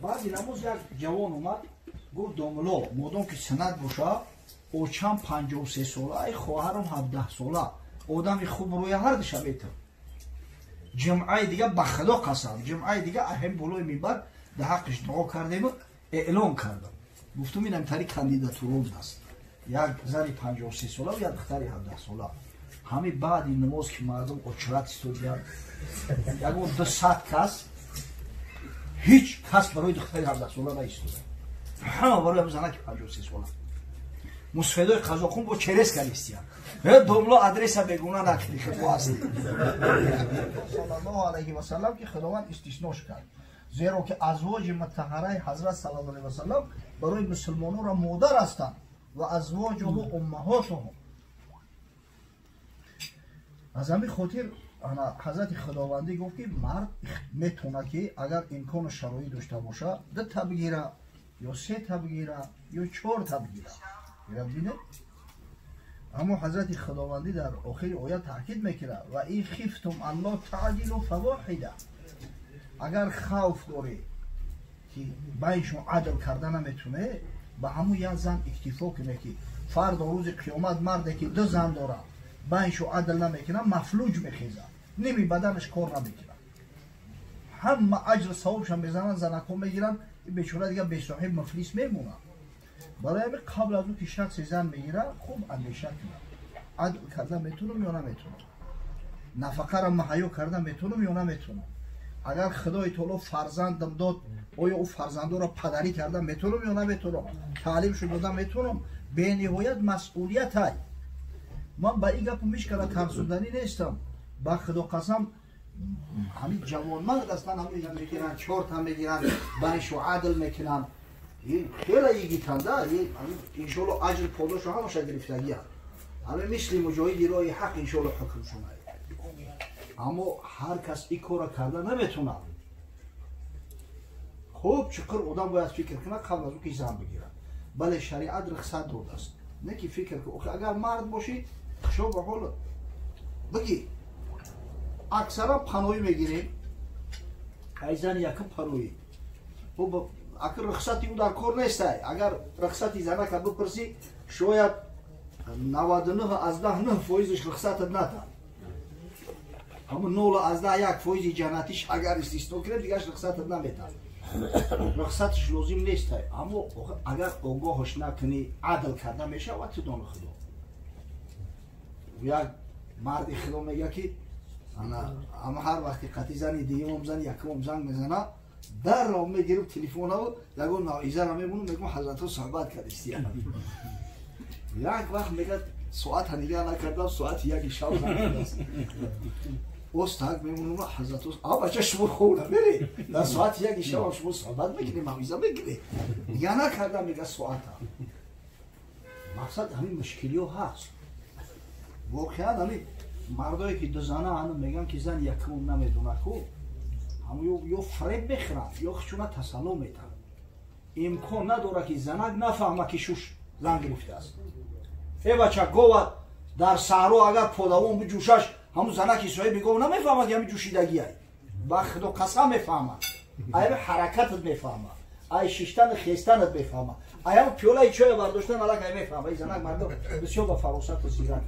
بعضی نموز یک جوان اومد گفت دوملو مادام که سند باشه اوچم 53 ساله ای خواهرم 17 ساله آدمی خوب روی هر دشه میتر جمعه دیگه به خدا قسم جمعه دیگه اهم بالای میبر در حقش دعا کردیم اعلان کردم گفتم اینم تاری کاندیداتور است یک زنی 53 ساله و یک دختری 17 ساله همین بعد این نماز که مردم اچرات استودیان یکون 200 کس هیچ کس برای دختری 17 ساله نایستوده همه برای هم زنه که 53 ساله مصفیدای قضاخون با چرس کلیستیان دوملو ادرس بگونه نکنی خدو هستی صلی الله علیه و سلم که خداوند استثناش کرد زیرا که ازواج مطهره حضرت صلی الله علیه و سلم برای مسلمانان را مادر هستند و ازواج هم امهاتهم از همین خاطر حضرت خداوندی گفت که مرد میتونه که اگر امکان شرایط داشته باشه 2 تا بگیره یا 3 تا بگیره یا 4 تا بگیره ببینید اما حضرت خداوندی در آخر آیه تاکید میکنه و این خفتم الله تعدیل فواحده اگر خوف داری که بینشون عدل کردن نمیتونه به همون یک زن اکتفا کنه که فردا روز قیامت مرده که 2 زن داره بینشون عدل نمیکنه مفلوج میخیزه نمی بدنش کار نمیکنه همه اجر ثوابشون میزنن زنکو میگیرن این بیچاره دیگه به صاحب مفلس میمونه برای همین قبل از اون که شخص زن میگیره خوب اندیشه کنه عدل کردن میتونم یا نمیتونم نفقه را مهیا کردن میتونم یا نمیتونم اگر خدای تعالی فرزندم داد آیا او فرزنده را پدری کردن میتونم یا نمیتونم تعلیمشو دادم میتونم به نهایت مسئولیت های من با این گپ میشکره ترسوندنی نیستم با خدا قسم همین جوان مرد هستن همین میگیرن 4 تا میگیرن برایشو عدل میکنن خیلی یگیتنده انشالله اجر پاداشو همشه گرفتگی همه مثل مجاهدی رای حق انشالله حکم شما اما هر کس این کار کرده نمیتونه خوب چقدر آدم باید فکر کنه قبل از اون که زن بگیره بله شریعت رخصت داده است نه که فکر کنه اگر مرد باشی شو به حال بگی اکثرا پناهی میگیریم ای زن یکم پناهی اگر رخصتی او در کار نیست اگر رخصتی زنه که بپرسی شاید 99 از 10 فایزش رخصت نده همون 0 از 10 یک فایز جنتیش اگر استثنا کنه دیگه رخصت نمیده رخصتش لازم نیست اما اگر آگاهش نکنی عدل کرده میشه و تو دان خدا یک مرد خدا میگه که اما هر وقتی قطعی زنی دیگه زن یکم زنگ میزنه در را میگیرم تلفن ها لگو نایزه را میمونم میگم حضرت ها صحبت کردیستی یک وقت میگه ساعت هنگه نکردم ساعت 1 شب نکرده است استاد میمونم حضرت ها بچه شما خونه بری در ساعت 1 شب شما صحبت میکنی نایزه میگیری دیگه نکردم میگه ساعت ها مقصد همین مشکلی ها هست واقعا همین مردایی که 2 زنه هنو میگن که زن یکم نمیدونه خوب همون یا فریب بخرن یا خشونه تسلم میتن امکان نداره که زنک نفهمه که شوش زن گرفته است ای بچه گوه در صحرا اگر پادوان بجوشش همون زنک صاحب گوه نمیفهمه که همین جوشیدگی های با خدا قسم میفهمه ای حرکتت میفهمه ای ششتن خیستنت میفهمه ای همون پیوله چای برداشتن الک ای میفهمه ای زنک مردم بسیار با فراست و زیرک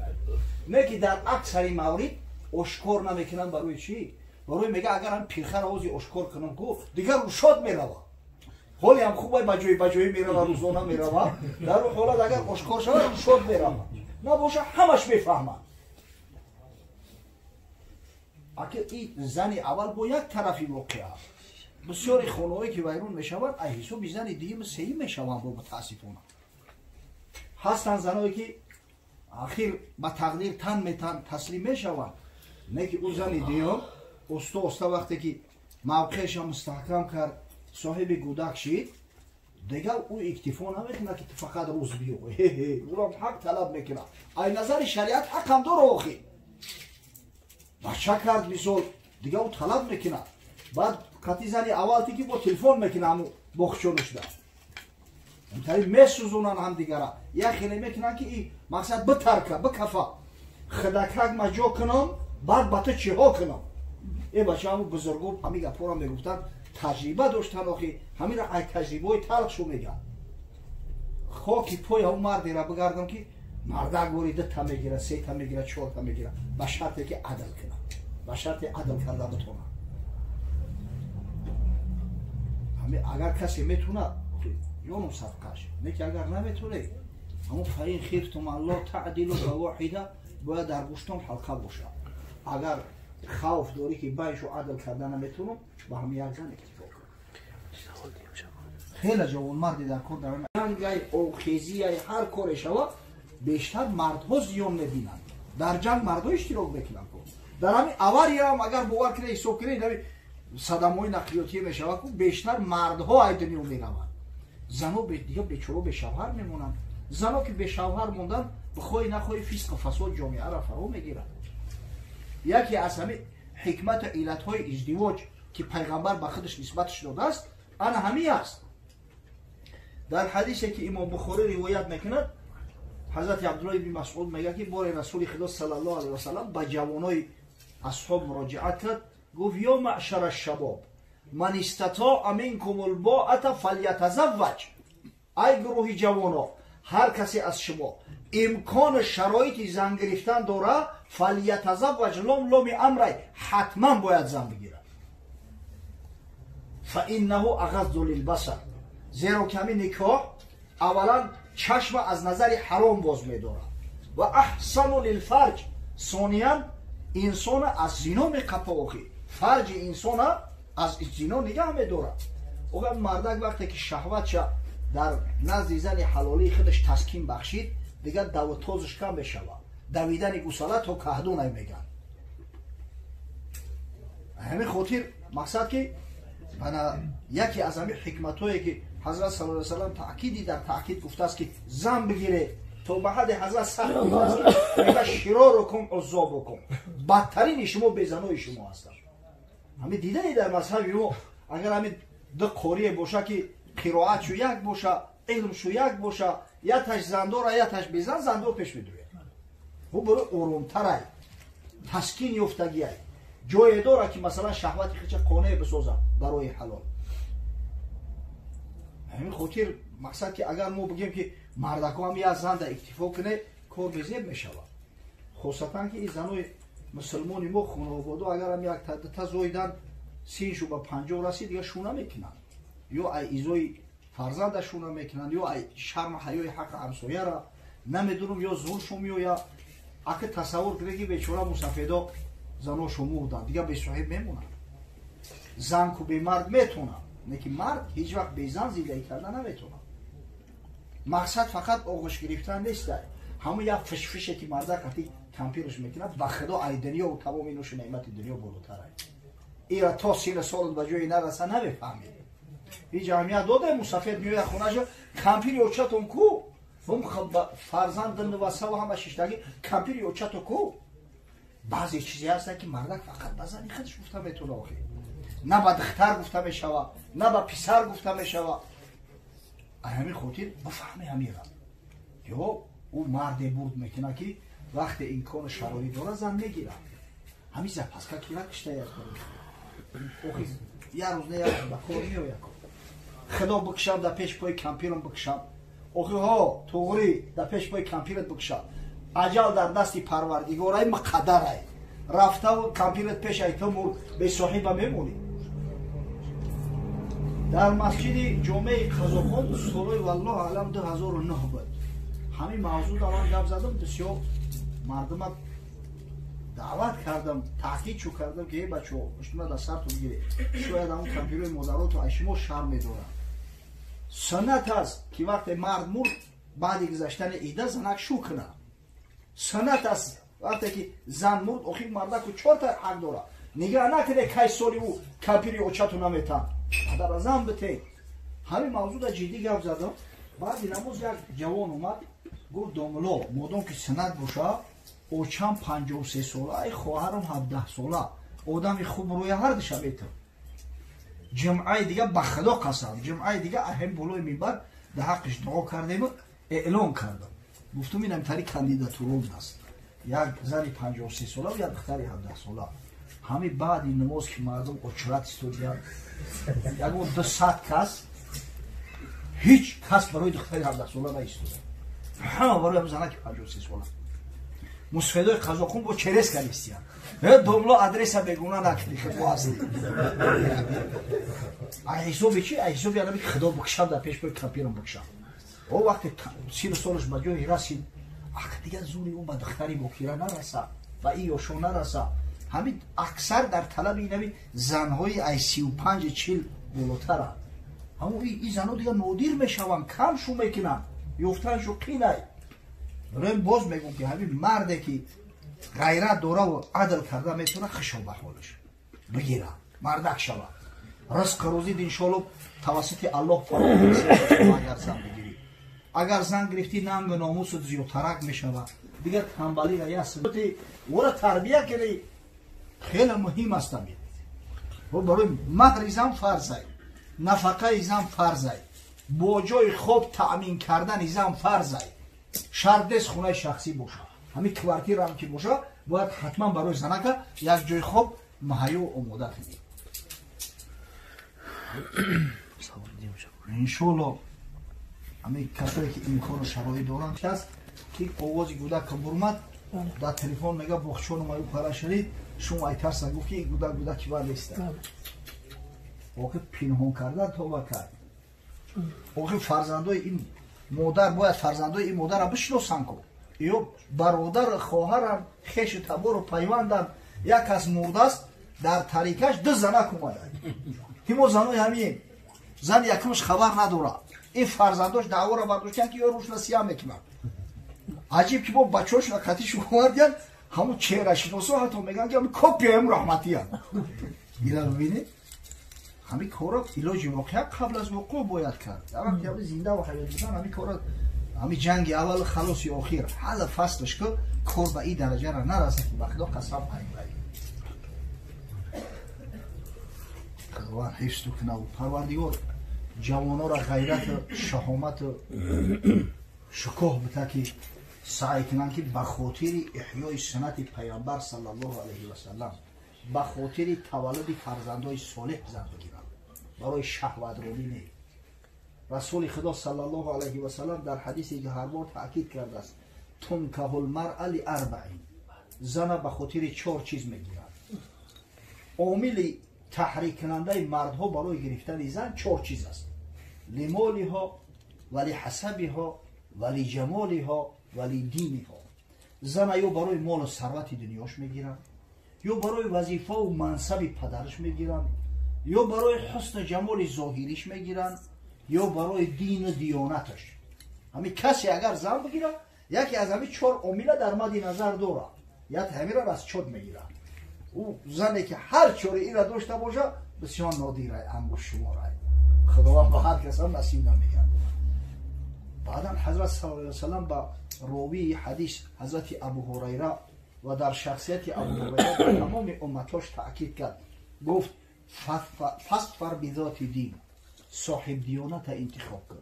نه که در اکثر موارد اشکار نمیکنن برای چی برای میگه اگر هم پیرخر آوازی اشکار کنم کو دیگر روشاد میروه حالی هم خوبه بجوی میروه روزانه میروه در اون حالت اگر اشکار شود روشاد میروه نباشه همش میفهمه اگر این زنی اول با یک طرفی واقعه بسیاری خانه‌هایی که ویرون میشوند ای حساب زن دیگه سهی میشوند با متاسفانه هستن زنایی که آخر با تقدیر تسلیم میشوند نه که اون زن دیگه استا وقتی که موقعش مستحکم کرد صاحب گودک شید دیگه او اکتفا نمیکنه که فقط روز بیو او را حق طلب میکنه ای نظر شریعت حق هم داره آخی بچه کرد مثال دیگه او طلب میکنه بعد قطعی زنی اول که با تلفن میکنه همو بخشونش ده اینطوری میسوزونن هم دیگره یک خیلی میکنن که این مقصد بترکه بکفه خدکک مجا کنم بعد با تو چی ها کنم ای بچه همون بزرگو همی گپورا میگفتن تجربه داشتن آخی همین را ای تجربه های تلخشو میگن خاکی پای همون مردی را بگردم که مرده گوری 2 تا میگیره 3 تا میگیره 4 تا میگیره به شرطی که عدل کنه به شرط عدل کرده بتونه اگر کسی میتونه یونم صدقش نه اگر نمیتونه همون فاین خفتم الله تعدیل و واحده باید در گوشتم حلقه باشه اگر خوف داری که بایشو عدل کردن نمیتونم با هم یک زن اکتفا کنم خیلی جوان مردی در کار دارم جنگ او خیزی هر کار شود بیشتر مردها زیان میبینند در جنگ مردها اشتراک میکنن در همین اواری هم اگر باور کنه حساب کنه صدمهای نقلیاتی میشود که بیشتر مردها ای دنیا میروند زنها دیگه بیچاره به شوهر میمونن زنها که به شوهر موندن بخوای نخوای فسق و فساد جامعه را فرا میگیرند یکی از همین حکمت و علتهای ازدواج که پیغمبر به خودش نسبتش داده است آن همین است در حدیثی که امام بخاری روایت میکند حضرت عبدالله بن مسعود میگه که بار رسول خدا صلی الله علیه و سلم به جوانای اصحاب مراجعت کرد گفت یا معشر الشباب من استطاع منکم الباءة فلیتزوج ای گروه جوانا هر کسی از شما امکان شرایط زن گرفتن داره فلیتزوج لام امر حتما باید زن بگیرد فانه اغض للبصر زیرا که همین نکاح اولا چشم از نظر حرام باز می‌دارد و احسن للفرج ثانیا انسان از زنا می‌قپه فرج انسان از زنا نگه می‌دارد اگر مردک وقتی که شهوت در نزد زن حلالی خودش تسکین بخشید دیگه دوتازش کم بشود دویدن گوساله تا کهدو نمیگن همین خاطر مقصد که یکی از همین حکمتایی که حضرت صلی الله علیه و سلم تأکیدی در تأکید گفته است که زن بگیره تا به حد حضرت سخت گفته است که شرارکم عذابکم بدترین شما بیزنای شما هستند همین دیدنی در مذهب ما اگر همین دو قاری باشه که قرائت شو یک باشه علم شو یک باشه یا تاش زندار یا تاش بیزن زندار پیش میدوه او برای آرامتر تسکین یافتگی جای داره که مثلا شهوتی خیلی قانع بسازه برای حلال همین خاطر مقصد که اگر ما بگیم که مردکا هم یا زن در اکتفا کنه کار بزیر میشود خاصتا که این زنای مسلمانی ما خانواده اگر هم یک تا زایدن 30 به 50 رسید دیگه شونه میکنن یا ای ایزای فرزند شونه میکنن یا ای شرم حیای حق همسایه را نمیدونم یا زور شومی یا اگه تصور کنه که بیچاره مسافدا زنو شما بودن دیگه به صاحب میمونن زن کو به مرد میتونه نه که مرد هیچ وقت به زن زیبایی کردن نمیتونه مقصد فقط آغوش گرفتن نیست همون یک فشفشه که مرد قطعی کمپیرش میکنه به خدا ای دنیا و تمام اینوش نعمت دنیا بالاتره ایرا تا 30 سال به جای نرسه نمیفهمید این جمعیت داده مسافر میوه خونهشو کمپیر یوچتون کو هم فرزند نواسه و همه ششتگی کمپیر یوچتو کو بعضی چیزی هستن که مردک فقط بزنی خودش گفته میتونه آخی نه با دختر گفته میشوه نه با پسر گفته میشوه همین خاطر بفهمه همین را یا او مردی بود میکنه که وقتی این کار شرایط داره زن میگیره همین زن پس که کلا کشته یک کنه آخی یه روز نه یک با کار میو یک خدا بکشم در پیش پای کمپیرم بکشم آخی ها توغری در پیش پای کمپیرت بکشم اجل در دستی پروردگارای مقدرای رفته و کمپیرت پیش ایتو مرد به صاحب میمونی در مسجد جمعه قزاقان سالای والله علم 2009 بود همین موضوع دارم گپ زدم بسیار مردم دعوت کردم تاکید شو کردم که ای بچه‌ها اشتما در سر تو بگیری شاید اون کمپیوتر مادرات و اشما شرم میدارن سنت است که وقتی مرد مرد بعد گذشتن عیده زنک شو کنه سنت است وقتی که زن مرد آخر مردک و 4 تا حق داره نگاه نکنه که سالی او کمپیوتر اوچتو نمیتن در زن بته همین موضوع در جدی گپ زدم بعد نماز یک جوان اومد گفت داملا مادام که سنت باشه اوچم 53 ساله ای خواهرم 17 ساله آدم خوب روی هر دشه بیتر جمعه دیگه به خدا قسم جمعه دیگه اهم بالای منبر در حقش دعا کردیم اعلان کردم گفتم اینم طریق کاندیداتور است یک زنی 53 ساله و یک دختری 17 ساله همین بعد این نماز که مردم اچرت استودیان یکو 200 کس هیچ کس برای دختری 17 ساله نیستوده همه برای هم زنک 53 ساله مسفیدای قزاقون با چرس کلیستیان دوملا آدرس بگونه نکردی خب هستی حسابی چی؟ حسابی یعنی خدا بکشم در پیش باید کپیرم بکشم او وقتی 30 سالش به جایی رسید دیگه زوری اون به دختری بکیره نرسه و این یوشو نرسه همین اکثر در طلب اینمی زنهای ای 35-40 بالاتره همون این زنها دیگه نادیر میشون کم شو میکنن یفتنشو قینه ریم باز میگم که همین مرده که غیرت دوره و عدل کرده میتونه خشو به حالش بگیره مردک شود رزق روزید انشالله توسط الله اگر زن بگیری اگر زن گرفتی ننگ و ناموس و زیوترک میشود دیگه تنبالی و یه سلطی ورا تربیه کنی خیلی مهم است و برای مهر زن فرضه نفقه زن فرضه با جای خوب تأمین کردن زن فرضه شرط خونه شخصی باشه همین کوارتیر هم که باشه باید حتما برای زنک یک جای خوب مهیا و آماده کنی انشالله همین کسایی که امکان و شرایط دارن هست که آوازی گودک که برمد در تلفن میگه بخشون مایو پره شدید شما ای ترس نگفت که گودک باید نیست واقع پنهان کردن توبه کرد واقع فرزندای این مادر باید فرزندای این مادر را بشناسن کن یا برادر خواهرم خیش تبار و پیوندن یک از مرده است در طریقش 2 زنک اومده همو زنای همین زن یکمش خبر نداره این فرزنداش دعوا را برداشتن که یا روش نصیحه میکنن عجیب که با بچه‌اش و خطیش اومدن همون چهره شناسا حتی میگن که همین کپی هم رحمتی هم اینا ببینید همین کارا علاج واقعا قبل از وقوع باید کرد وقتی همین زنده و حیات بودن همین کارا همین جنگ اول خلاص یا آخر حالا فصلش که کار به این درجه را نرسه که به خدا قسم پنگ خدا حفظ کنه و پروردگار جوانا را غیرت شهامت شکوه بده که سعی کنن که به خاطر احیای سنت پیامبر صلی الله علیه و سلم به خاطر تولد فرزندای صالح زن بگیرن برای شهوت رانی نه رسول خدا صلی الله علیه و سلم در حدیثی که هر بار تاکید کرده است تنکح المرأة ل4 زن به خاطر 4 چیز میگیرن عامل تحریک کننده مردها برای گرفتن زن 4 چیز است لمالها ولی حسبها ولی جمالها ولی دینها زن یا برای مال و ثروت دنیاش میگیرن یا برای وظیفه و منصب پدرش میگیرن یا برای حسن جمال ظاهریش میگیرن یا برای دین و دیانتش همین کسی اگر زن بگیره یکی از همین 4 عامل در مد نظر داره یا همین را از چود میگیرن او زنی که هر 4 این را داشته باشه بسیار نادیره انگوش شماره خداوند به هر کس هم نصیب نمیگن بعدا حضرت صلی الله علیه و سلم با راوی حدیث حضرت ابو هریره و در شخصیت ابو هریره در تمام امتاش تاکید کرد گفت فاصبر بذات دین صاحب دیانت انتخاب کن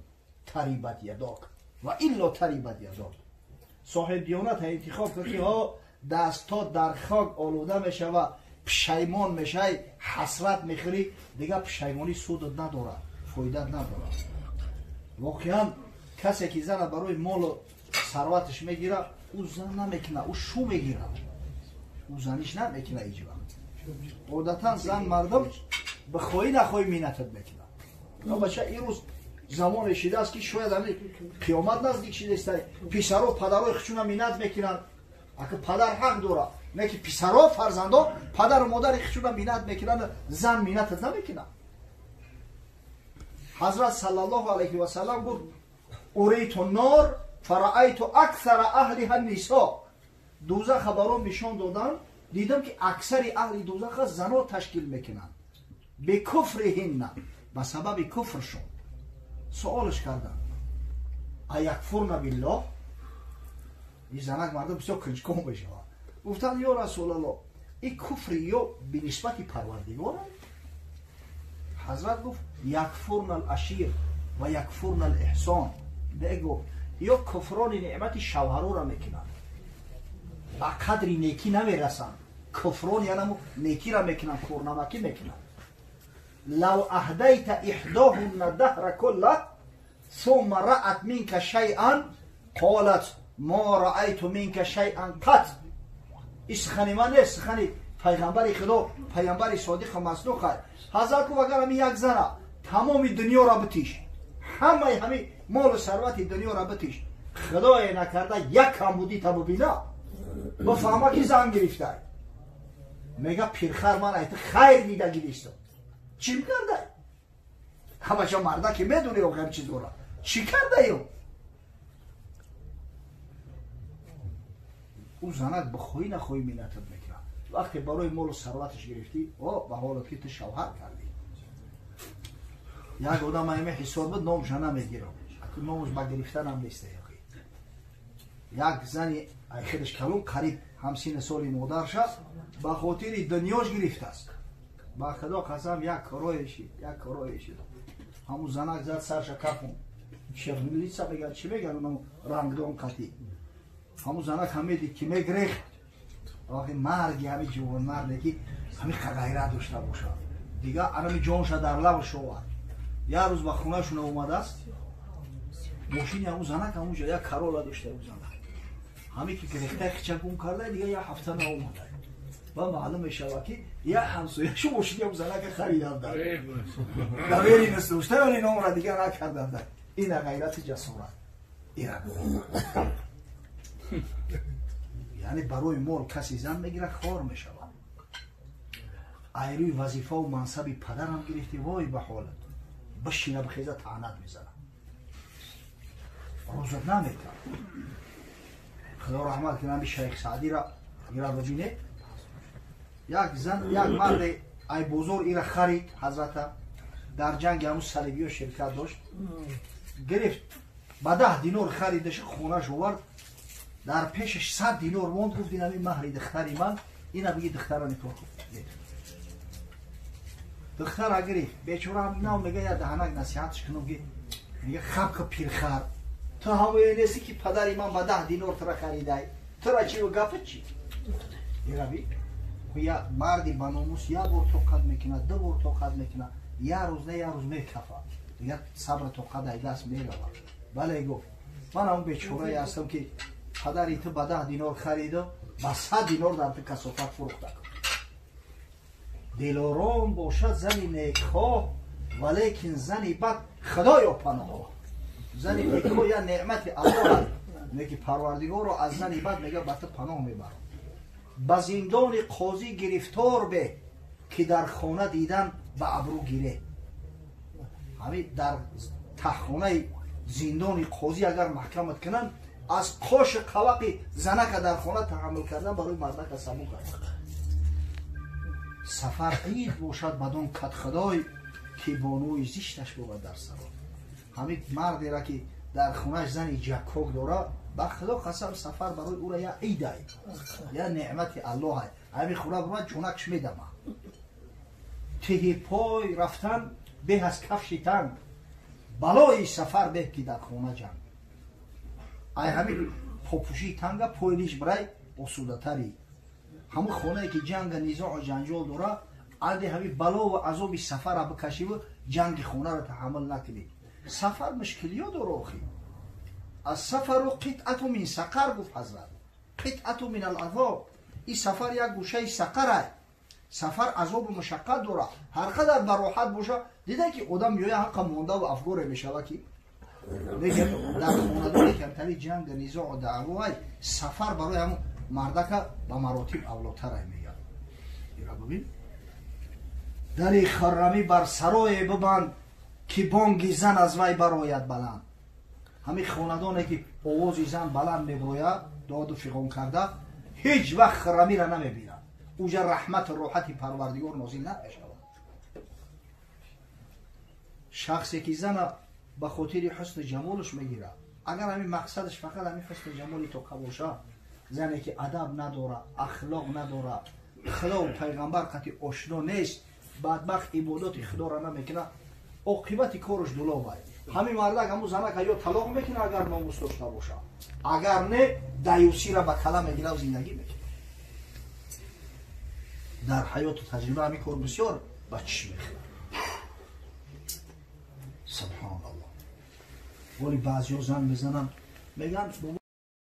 تریبت یداک و الا تریبت یداک صاحب دیانت انتخاب کن که ها دستا در خاک آلوده میشه و پشیمان میشه حسرت میخوری دیگه پشیمانی سود نداره فایده نداره واقعا کسی که زن برای مال و ثروتش میگیره او زن نمیکنه او شو میگیره او زنیش نمیکنه ایجا عادتا زن مردم به خواهی نخواهی مینتت میکنه یا بچه این روز زمان شده است که شاید همین قیامت نزدیک شده است پیسر و پدر های خشون مینت میکنن اگه پدر حق داره نه که پیسر و فرزندا پدر و مادر خشون مینت میکنن زن مینتت نمیکنه حضرت صلی الله علیه و سلم گفت اریت النار فرأیت اکثر اهلها النساء دوزخ برام نشان دادن دیدم که اکثر اهل دوزخ زنا تشکیل میکنن به کفرهن به سبب کفرشون سوالش کردن ایکفرن بالله این زنک مردم بسیار کنجکاو بشه گفتن یا رسول الله این کفر یا به نسبت پروردگار حضرت گفت یکفرن العشیر و یکفرن الاحسان بگو یا کفران نعمت شوهرو را میکنن با قدری نیکی نمیرسن کفرون یعنی نیکی را میکنن کورنمکی میکنن. لو اهدیت احداهن دهر کله ثم رأت منك شیئا قالت ما رأیت منك شیئا قط. این سخنی من نیست، سخنی پیغمبر خدا، پیغمبر صادق مصدوق است. حضرت کو اگر همی یک زن تمام دنیا را بتیش، همه مال و ثروت دنیا را بتیش، خدای نکرده یک کمبودی تا ببینه بفهمه که زن گرفته. میگه پیرخر من ایت خیر دیده گرفته. چی کرده؟ همه جا مرده که میدونی او هم چی دوره. چی کرده ایو؟ او زنک بخوی نخوی مینتت میکنه. وقتی برای مال و ثروتش گرفتی به حالت که تو شوهر کردی. یک آدم همه حساب بد نامش نمیگیره. نامش با گرفتن هم نیسته. یک زنی خودش کلون قریب همسین سالی مادر شد به خاطر دنیاش گرفته است. با خدا قسم یک کارایشی همون زنک زد سرش کپون شیخ میلیسا بگرد چی بگرد اونم رنگدان قطی همون زنک همه دید که میگریخت آخی مرگی همه جوان مرده که همه غیرت داشته باشه دیگه همه جانش در لب شود. یه روز به خونه شونه اومده است ماشین همون زنک همون جا یک کارولا داشته بود زنک همه که گریخته خچگون کرده دیگه یه هفته ناومده و معلوم میشه که یه همسایه‌شو ماشین همون زنک خریدن داره دویری نستوشته ولی نام را دیگه نکردن داره. این غیرت جسورت یعنی برای مال کسی زن میگیره خوار میشود. ایروی وظیفه و منصب پدرم گرفتی وای به حالت بشینه بخیزه تعنت میزنه روزت نمیکنه. خدا رحمت کنه شیخ سعدی را ببینه یک مرد ای بزرگ ایره خرید حضرت در جنگ همون صلیبی شرکت داشت گرفت با 10 دینار خریدش خونش آورد در پیشش 100 دینار موند گفت این همین مهر دختری من اینا بگی دخترانی تو دختر گرفت بیچاره هم میگه یا دهنک نصیحتش کنم میگه خب پیرخر تو همه نیستی که پدری من با 10 دینار تو را خریده تو را چی و گفت چی میروی یا مردی با ناموس یک بار توقت میکنه 2 بار توقت میکنه یه روز میکفه دیگه صبر توقت ای دست میروه. بله گفت من اون بیچاره هستم که پدری تو با 10 دینار خریده با 100 دینار در تو کسافت فروخته دلارام باشد زنی نیکخواه ولیکن زنی بد خدایا پناه. زنی نیکخواه یا نعمت الله میگه پروردگار رو از زنی بد میگه به تو پناه میبرم. به زندان قاضی گرفتار به که در خانه دیدن به ابرو گیره. همین در تخانه زندان قاضی اگر محکمت کنن از قاش قوقی زنک در خانه تحمل کردن برای مردک سبو کرد. سفر عید باشد بدون کت خدای که بانوی زیشتش بود در سرا. همین مردی را که در خونهش زنی جکوک داره با خدا قسم سفر برای او را یا عیده یا نعمت الله های همین خونه برای جونکش میدم ته پای رفتن به از کفش تن بلای سفر به که در خونه جنگ ای همین پاپوشی تنگه پایلیش برای اصوده تری همون خونه که جنگ نیزاع و جنجال داره عده همین بلا و عذاب سفر را بکشی و جنگ خونه را تحمل نکنی. سفر مشکلی ها داره آخی از سفر و قطعت من سقر گفت حضرت قطعت من العذاب. این سفر یک گوشه سقر سفر عذاب و مشقت داره هر قدر براحت باشه دیده که آدم میوه حق مونده و افگاره میشوه که لیکن در خونه داره کمتری جنگ نیزاع و دعوای سفر برای همون مردک به مراتب اولاتر میگه. ایرا ببین دری خرمی بر سرای ببند که بانگی زن از وی برآید بلند. همین خاندانی که آوازی زن بلند میباید داد و فغان کرده هیچ وقت خرمی را نمیبینن. اوجا رحمت و راحت پروردگار نازل نمیشود. شخصی که زن به خاطر حسن جمالش میگیره اگر همین مقصدش فقط همین حسن جمالی تو باشه زنی که ادب نداره اخلاق نداره خدا و پیغمبر قطعی آشنا نیست بدبخت عبادات خدا را نمیکنه عاقبت کارش دلو باید. همین مردک همون زنک یا طلاق میکنه اگر ناموس داشته باشه اگر نه دیوسی را به کلا میگیره و زندگی میکنه. در حیات و تجربه همین کار بسیار بچش میخوره. سبحان الله. ولی بعضی ها زن میزنن میگن